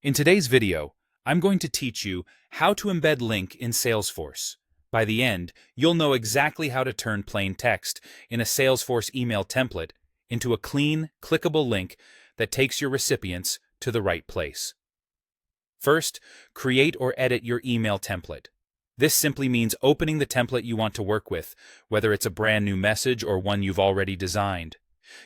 In today's video, I'm going to teach you how to embed link in Salesforce. By the end, you'll know exactly how to turn plain text in a Salesforce email template into a clean, clickable link that takes your recipients to the right place. First, create or edit your email template. This simply means opening the template you want to work with, whether it's a brand new message or one you've already designed.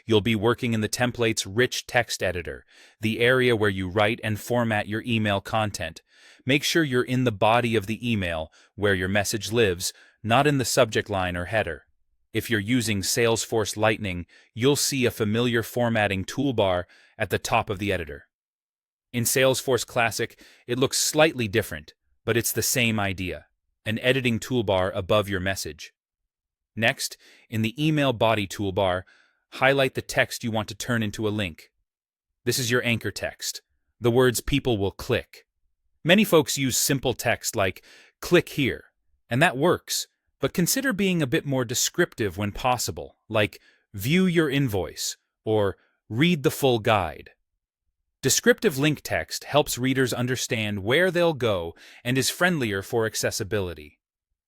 You'll be working in the template's rich text editor, the area where you write and format your email content. Make sure you're in the body of the email, where your message lives, not in the subject line or header. If you're using Salesforce Lightning, you'll see a familiar formatting toolbar at the top of the editor. In Salesforce Classic, it looks slightly different, but it's the same idea: an editing toolbar above your message. Next, in the email body toolbar, highlight the text you want to turn into a link. This is your anchor text, the words people will click. Many folks use simple text like "click here," and that works, but consider being a bit more descriptive when possible, like "view your invoice" or "read the full guide." Descriptive link text helps readers understand where they'll go and is friendlier for accessibility.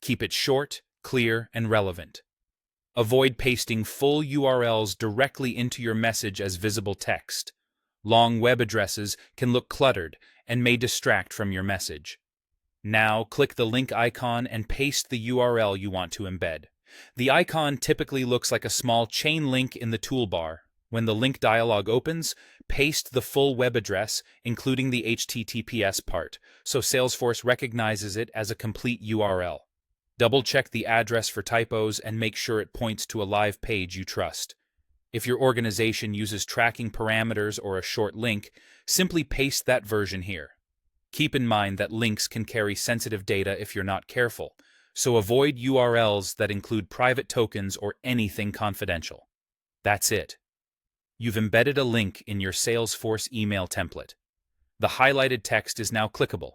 Keep it short, clear, and relevant. Avoid pasting full URLs directly into your message as visible text. Long web addresses can look cluttered and may distract from your message. Now, click the link icon and paste the URL you want to embed. The icon typically looks like a small chain link in the toolbar. When the link dialog opens, paste the full web address, including the HTTPS part, so Salesforce recognizes it as a complete URL. Double-check the address for typos and make sure it points to a live page you trust. If your organization uses tracking parameters or a short link, simply paste that version here. Keep in mind that links can carry sensitive data if you're not careful, so avoid URLs that include private tokens or anything confidential. That's it. You've embedded a link in your Salesforce email template. The highlighted text is now clickable,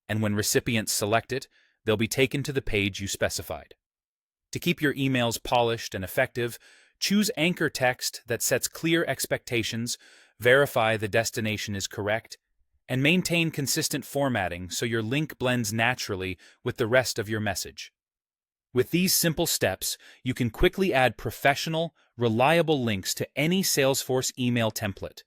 and when recipients select it, they'll be taken to the page you specified. To keep your emails polished and effective, choose anchor text that sets clear expectations, verify the destination is correct, and maintain consistent formatting so your link blends naturally with the rest of your message. With these simple steps, you can quickly add professional, reliable links to any Salesforce email template.